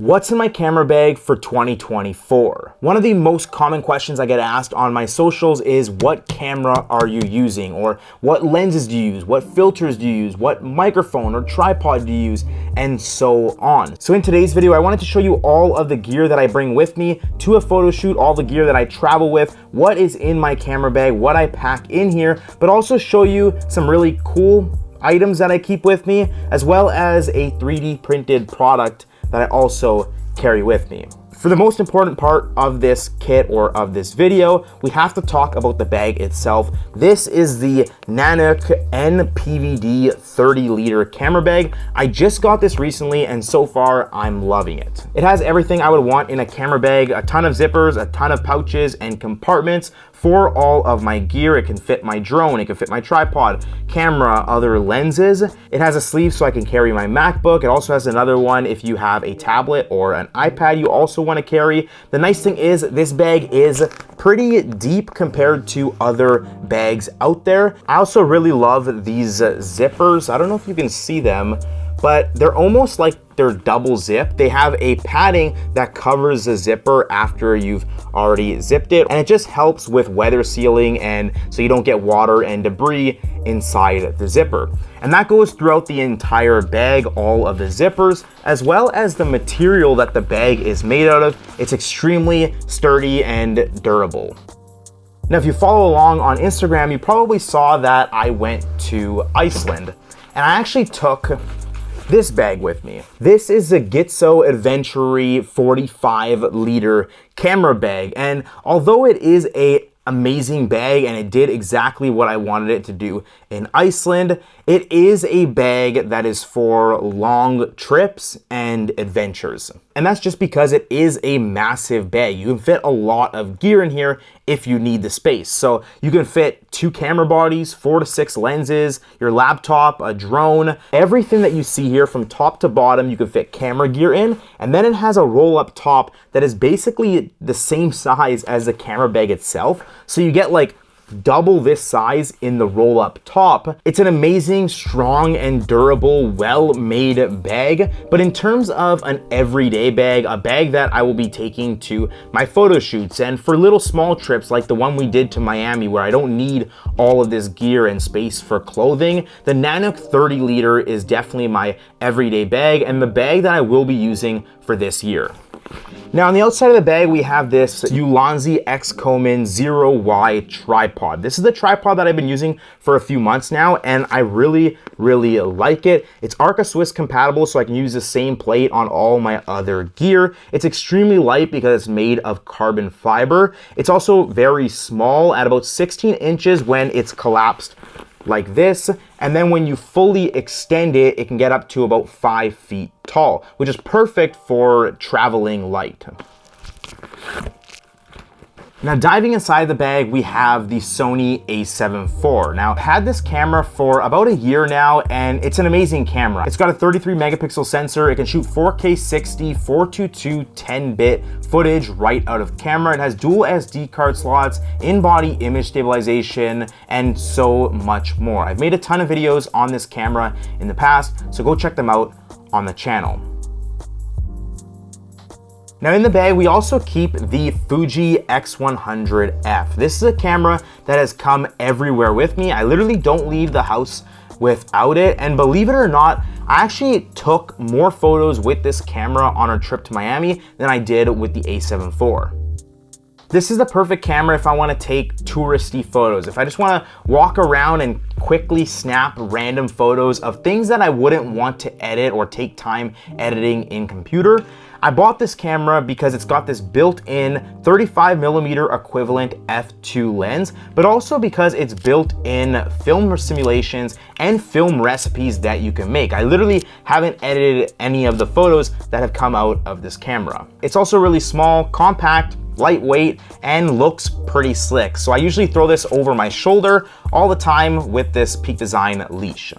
What's in my camera bag for 2024? One of the most common questions I get asked on my socials is, what camera are you using? Or what lenses do you use? What filters do you use? What microphone or tripod do you use? And so on. So in today's video, I wanted to show you all of the gear that I bring with me to a photo shoot, all the gear that I travel with, what is in my camera bag, what I pack in here, but also show you some really cool items that I keep with me, as well as a 3D printed product that I also carry with me. For the most important part of this kit or of this video, we have to talk about the bag itself. This is the Nanuk N-PVD 30-liter camera bag. I just got this recently and so far I'm loving it. It has everything I would want in a camera bag, a ton of zippers, a ton of pouches and compartments for all of my gear. It can fit my drone, it can fit my tripod, camera, other lenses. It has a sleeve so I can carry my MacBook. It also has another one if you have a tablet or an iPad you also want to carry. The nice thing is this bag is pretty deep compared to other bags out there. I also really love these zippers. I don't know if you can see them, but they're almost like they're double zip. They have a padding that covers the zipper after you've already zipped it, and it just helps with weather sealing and so you don't get water and debris inside the zipper. And that goes throughout the entire bag, all of the zippers, as well as the material that the bag is made out of. It's extremely sturdy and durable. Now, if you follow along on Instagram, you probably saw that I went to Iceland, and I actually took this bag with me. This is the Gitso Adventure 45-liter camera bag, and although it is an amazing bag and it did exactly what I wanted it to do in Iceland, it is a bag that is for long trips and adventures. And that's just because it is a massive bag. You can fit a lot of gear in here if you need the space. So you can fit 2 camera bodies, 4 to 6 lenses, your laptop, a drone, everything that you see here from top to bottom, you can fit camera gear in. And then it has a roll-up top that is basically the same size as the camera bag itself. So you get like double this size in the roll-up top. It's an amazing, strong and durable, well-made bag. But in terms of an everyday bag, a bag that I will be taking to my photo shoots and for little small trips like the one we did to Miami where I don't need all of this gear and space for clothing, the Nanuk 30-liter is definitely my everyday bag and the bag that I will be using for this year. Now on the outside of the bag, we have this Ulanzi X-Comin 0Y tripod. This is the tripod that I've been using for a few months now, and I really like it. It's Arca Swiss compatible, so I can use the same plate on all my other gear. It's extremely light because it's made of carbon fiber. It's also very small at about 16 inches when it's collapsed like this, and then when you fully extend it, it can get up to about 5 feet tall, which is perfect for traveling light. Now diving inside the bag, we have the Sony A7IV. Now I've had this camera for about a year now and it's an amazing camera. It's got a 33 megapixel sensor. It can shoot 4K 60, 422 10-bit footage right out of camera. It has dual SD card slots, in-body image stabilization, and so much more. I've made a ton of videos on this camera in the past, so go check them out on the channel. Now in the bag, we also keep the Fuji X100F. This is a camera that has come everywhere with me. I literally don't leave the house without it. And believe it or not, I actually took more photos with this camera on our trip to Miami than I did with the A7IV. This is the perfect camera if I want to take touristy photos. If I just want to walk around and quickly snap random photos of things that I wouldn't want to edit or take time editing in computer. I bought this camera because it's got this built-in 35mm equivalent f2 lens, but also because it's built-in film simulations and film recipes that you can make. I literally haven't edited any of the photos that have come out of this camera. It's also really small, compact, lightweight, and looks pretty slick. So I usually throw this over my shoulder all the time with this Peak Design leash.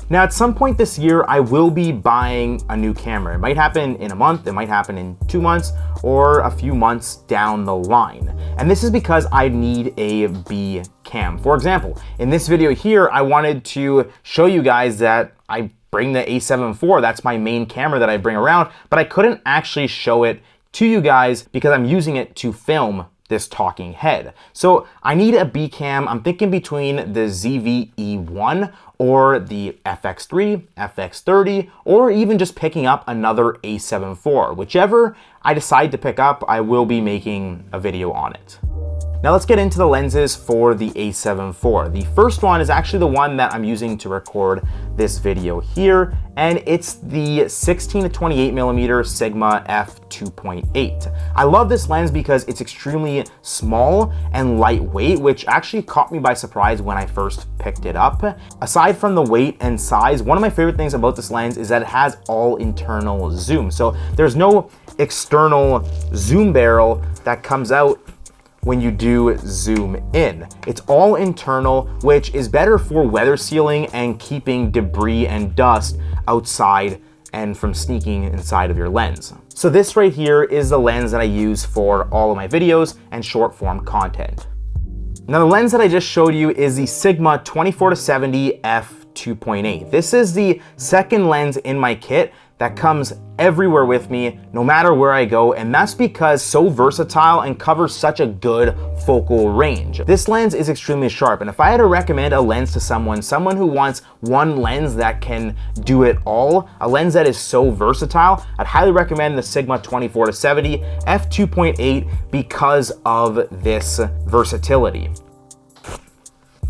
Now, at some point this year, I will be buying a new camera. It might happen in a month, it might happen in 2 months, or a few months down the line. And this is because I need a B cam. For example, in this video here, I wanted to show you guys that I bring the A7 IV. That's my main camera that I bring around, but I couldn't actually show it to you guys because I'm using it to film this talking head. So I need a B cam. I'm thinking between the ZV-E1 or the FX3, FX30, or even just picking up another A7 IV. Whichever I decide to pick up, I will be making a video on it. Now let's get into the lenses for the A7 IV. The first one is actually the one that I'm using to record this video here, and it's the 16 to 28 millimeter Sigma f2.8. I love this lens because it's extremely small and lightweight, which actually caught me by surprise when I first picked it up. Aside from the weight and size, one of my favorite things about this lens is that it has all internal zoom. So there's no external zoom barrel that comes out when you do zoom in. It's all internal, which is better for weather sealing and keeping debris and dust outside and from sneaking inside of your lens. So this right here is the lens that I use for all of my videos and short form content. Now the lens that I just showed you is the Sigma 24-70 f2.8. This is the second lens in my kit that comes everywhere with me, no matter where I go, and that's because it's so versatile and covers such a good focal range. This lens is extremely sharp, and if I had to recommend a lens to someone who wants one lens that can do it all, a lens that is so versatile, I'd highly recommend the Sigma 24-70 f2.8 because of this versatility.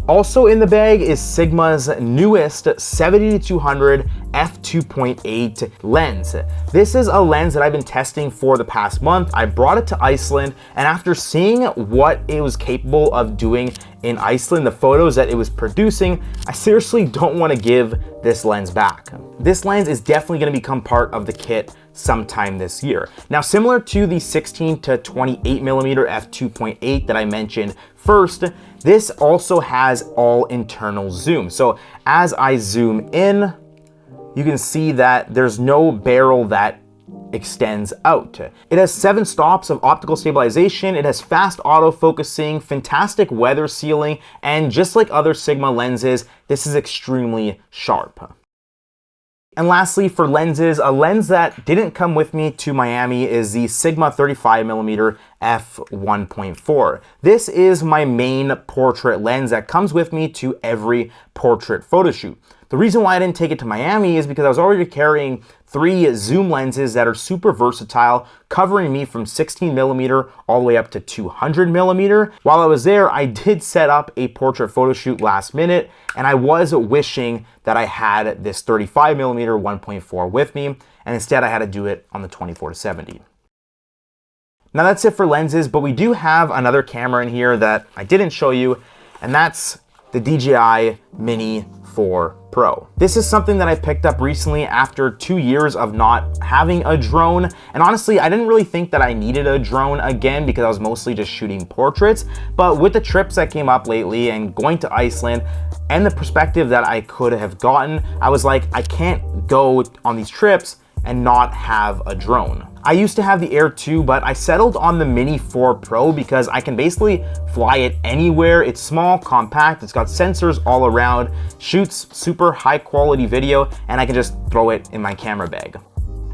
Also in the bag is Sigma's newest 70-200 f2.8 lens. This is a lens that I've been testing for the past month. I brought it to Iceland, and after seeing what it was capable of doing in Iceland, the photos that it was producing, I seriously don't want to give this lens back. This lens is definitely going to become part of the kit sometime this year. Now, similar to the 16 to 28 millimeter f2.8 that I mentioned first, this also has all internal zoom. So as I zoom in, you can see that there's no barrel that extends out. It has 7 stops of optical stabilization, it has fast autofocusing, fantastic weather sealing, and just like other Sigma lenses, this is extremely sharp. And lastly, for lenses, a lens that didn't come with me to Miami is the Sigma 35mm f1.4. This is my main portrait lens that comes with me to every portrait photo shoot. The reason why I didn't take it to Miami is because I was already carrying 3 zoom lenses that are super versatile, covering me from 16mm all the way up to 200mm. While I was there, I did set up a portrait photo shoot last minute, and I was wishing that I had this 35mm 1.4 with me, and instead I had to do it on the 24-70. Now that's it for lenses, but we do have another camera in here that I didn't show you, and that's the Dji Mini 4 Pro. This is something that I picked up recently after 2 years of not having a drone, and honestly I didn't really think that I needed a drone again because I was mostly just shooting portraits, but with the trips that came up lately and going to Iceland and the perspective that I could have gotten, I was like, I can't go on these trips and not have a drone. I used to have the Air 2, but I settled on the Mini 4 Pro because I can basically fly it anywhere. It's small, compact, it's got sensors all around, shoots super high quality video, and I can just throw it in my camera bag.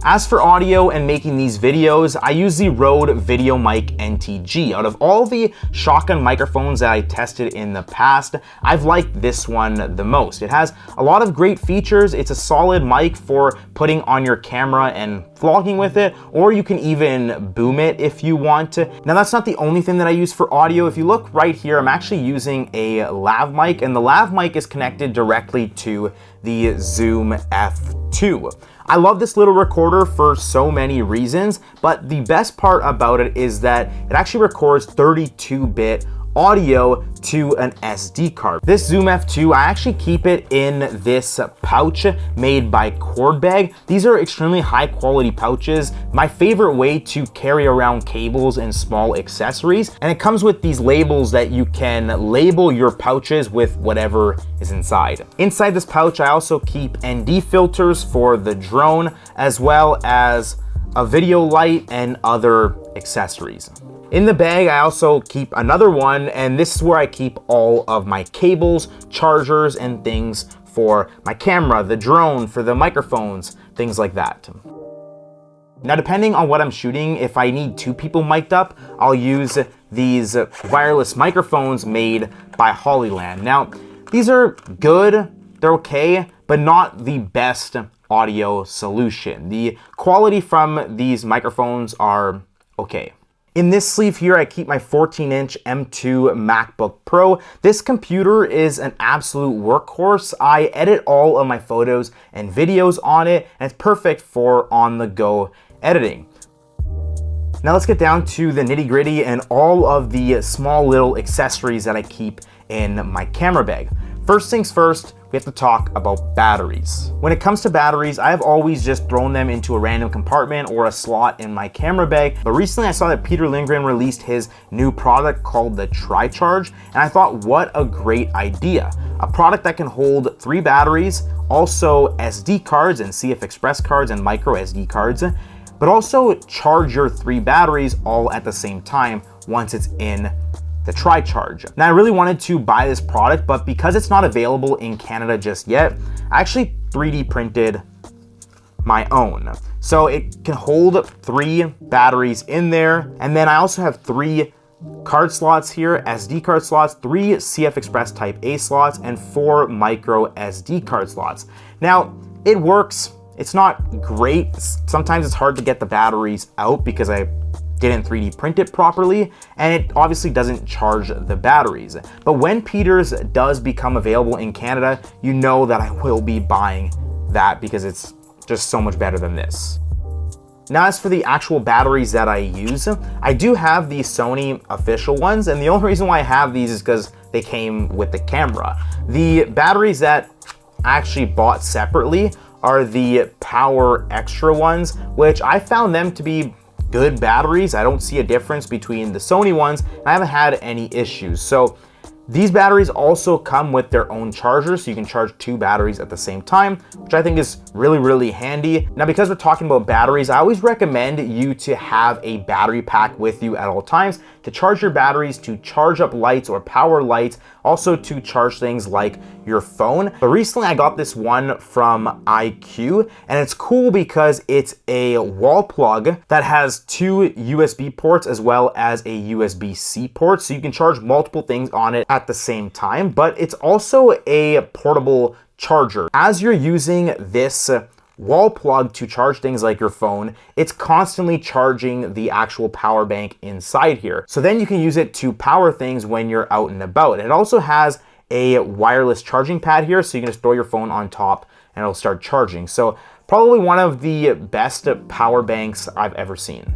As for audio and making these videos, I use the Rode VideoMic NTG. Out of all the shotgun microphones that I tested in the past, I've liked this one the most. It has a lot of great features. It's a solid mic for putting on your camera and vlogging with it, or you can even boom it if you want to. Now that's not the only thing that I use for audio. If you look right here, I'm actually using a lav mic, and the lav mic is connected directly to the Zoom F2. I love this little recorder for so many reasons, but the best part about it is that it actually records 32-bit audio to an SD card. This Zoom F2, I actually keep it in this pouch made by Cordbag. These are extremely high quality pouches, my favorite way to carry around cables and small accessories. And it comes with these labels that you can label your pouches with whatever is inside. Inside this pouch, I also keep ND filters for the drone, as well as a video light and other accessories. In the bag, I also keep another one, and this is where I keep all of my cables, chargers, and things for my camera, the drone, for the microphones, things like that. Now, depending on what I'm shooting, if I need 2 people mic'd up, I'll use these wireless microphones made by Hollyland. Now, these are good, they're okay, but not the best audio solution. The quality from these microphones are okay. In this sleeve here, I keep my 14-inch M2 MacBook Pro. This computer is an absolute workhorse. I edit all of my photos and videos on it, and it's perfect for on-the-go editing. Now let's get down to the nitty-gritty and all of the small little accessories that I keep in my camera bag. First things first, we have to talk about batteries. When it comes to batteries, I've always just thrown them into a random compartment or a slot in my camera bag, but recently I saw that Peter Lindgren released his new product called the Tri-Charge, and I thought, what a great idea. A product that can hold 3 batteries, also SD cards and CF Express cards and micro SD cards, but also charge your 3 batteries all at the same time once it's in the Tri-Charge. Now, I really wanted to buy this product, but because it's not available in Canada just yet, I actually 3D printed my own. So it can hold 3 batteries in there. And then I also have 3 card slots here, SD card slots, 3 CF Express Type A slots, and 4 micro SD card slots. Now, it works. It's not great. Sometimes it's hard to get the batteries out because I didn't 3D print it properly, and it obviously doesn't charge the batteries. But when Peter's does become available in Canada, you know that I will be buying that because it's just so much better than this. Now, as for the actual batteries that I use, I do have the Sony official ones, and the only reason why I have these is because they came with the camera. The batteries that I actually bought separately are the Power Extra ones, which I found them to be good batteries. I don't see a difference between the Sony ones, and I haven't had any issues. So these batteries also come with their own charger, so you can charge 2 batteries at the same time, which I think is really, really handy. Now, because we're talking about batteries, I always recommend you to have a battery pack with you at all times to charge your batteries, to charge up lights or power lights, also to charge things like your phone. But recently I got this one from IQ, and it's cool because it's a wall plug that has 2 USB ports as well as a USB-C port, so you can charge multiple things on it at the same time, but it's also a portable charger. As you're using this wall plug to charge things like your phone, it's constantly charging the actual power bank inside here. So then you can use it to power things when you're out and about. And it also has a wireless charging pad here, so you can just throw your phone on top and it'll start charging. So probably one of the best power banks I've ever seen.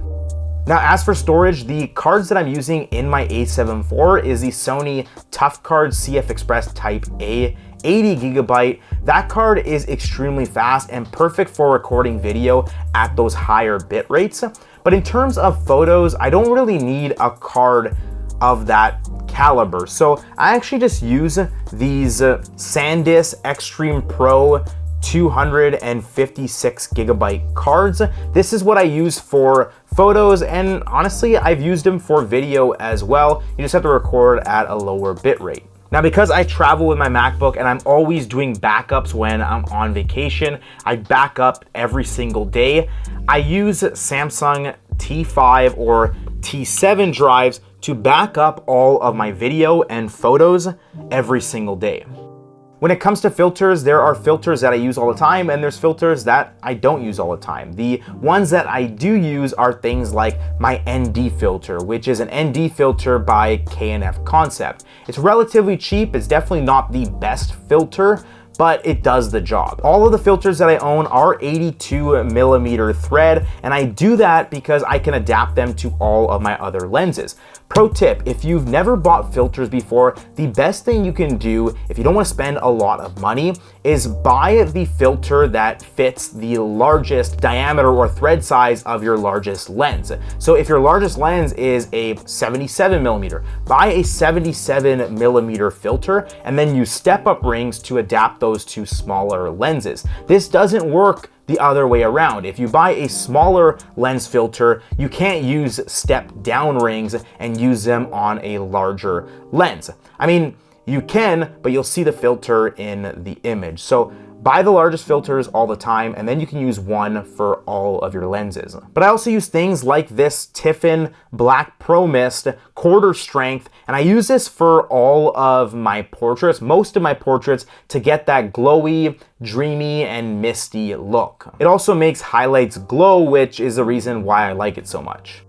Now, as for storage, the cards that I'm using in my A7IV is the Sony Tough Card CF Express Type A, 80 gigabyte. That card is extremely fast and perfect for recording video at those higher bit rates. But in terms of photos, I don't really need a card of that caliber. So I actually just use these SanDisk Extreme Pro 256 gigabyte cards. This is what I use for photos, and honestly, I've used them for video as well. You just have to record at a lower bit rate. Now, because I travel with my MacBook and I'm always doing backups when I'm on vacation, I back up every single day. I use Samsung T5 or T7 drives to back up all of my video and photos every single day. When it comes to filters, there are filters that I use all the time, and there's filters that I don't use all the time. The ones that I do use are things like my ND filter, which is an ND filter by K&F Concept. It's relatively cheap. It's definitely not the best filter, but it does the job. All of the filters that I own are 82mm thread, and I do that because I can adapt them to all of my other lenses. Pro tip, if you've never bought filters before, the best thing you can do if you don't want to spend a lot of money is buy the filter that fits the largest diameter or thread size of your largest lens. So if your largest lens is a 77mm, buy a 77mm filter and then use step-up rings to adapt those to smaller lenses. This doesn't work the other way around. If you buy a smaller lens filter, you can't use step down rings and use them on a larger lens. I mean, You can, but you'll see the filter in the image. So buy the largest filters all the time, and then you can use one for all of your lenses. But I also use things like this Tiffin Black Pro Mist, quarter strength, and I use this for all of my portraits, most of my portraits, to get that glowy, dreamy, and misty look. It also makes highlights glow, which is the reason why I like it so much.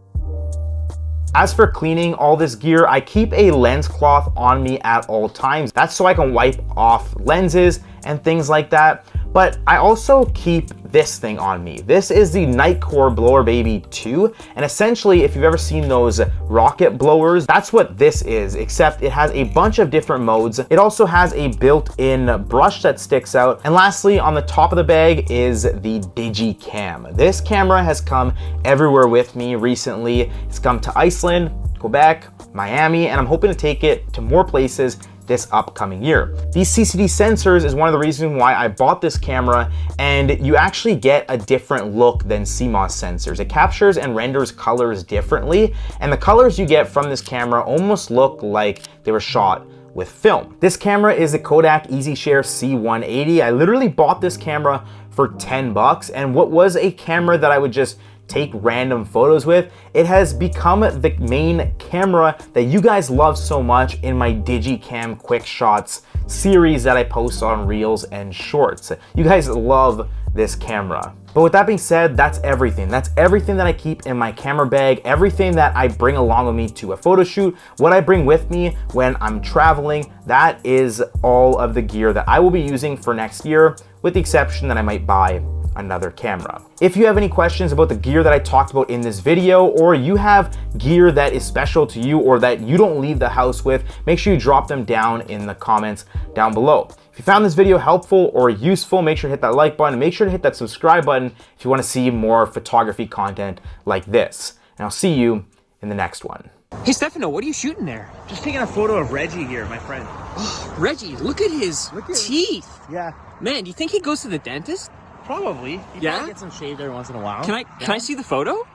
As for cleaning all this gear, I keep a lens cloth on me at all times. That's so I can wipe off lenses and things like that. But I also keep this thing on me. This is the Nitecore Blower Baby 2. And essentially, if you've ever seen those rocket blowers, that's what this is, except it has a bunch of different modes. It also has a built-in brush that sticks out. And lastly, on the top of the bag is the DIGICAM. This camera has come everywhere with me recently. It's come to Iceland, Quebec, Miami, and I'm hoping to take it to more places this upcoming year. These CCD sensors is one of the reasons why I bought this camera, and you actually get a different look than CMOS sensors. It captures and renders colors differently, and the colors you get from this camera almost look like they were shot with film. This camera is a Kodak EasyShare C180. I literally bought this camera for 10 bucks, and what was a camera that I would just take random photos with, it has become the main camera that you guys love so much in my DigiCam quick shots series that I post on Reels and Shorts. You guys love this camera. But with that being said, that's everything. That's everything that I keep in my camera bag, everything that I bring along with me to a photo shoot, what I bring with me when I'm traveling. That is all of the gear that I will be using for next year, with the exception that I might buy another camera. If you have any questions about the gear that I talked about in this video, or you have gear that is special to you or that you don't leave the house with, make sure you drop them down in the comments down below. If you found this video helpful or useful, make sure to hit that like button and make sure to hit that subscribe button if you want to see more photography content like this. And I'll see you in the next one. Hey Stefano, what are you shooting there? Just taking a photo of Reggie here, my friend. Oh, Reggie, look at his teeth. Yeah. Man, do you think he goes to the dentist? Probably. He Yeah? probably gets them shaved every once in a while. Can I see the photo?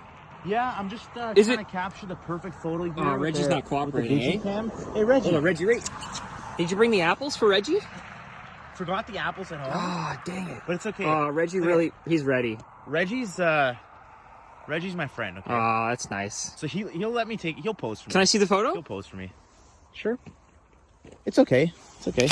Yeah, I'm just trying to capture the perfect photo here. Oh, Reggie's not cooperating, eh? Hey, Reggie. Hold on, Reggie, right. Did you bring the apples for Reggie? Forgot the apples at home. Ah, dang it. But it's okay. Reggie really, he's ready. Reggie's my friend, okay? Oh, that's nice. So he'll let me he'll post for me. Can I see the photo? He'll post for me. Sure. It's okay. It's okay.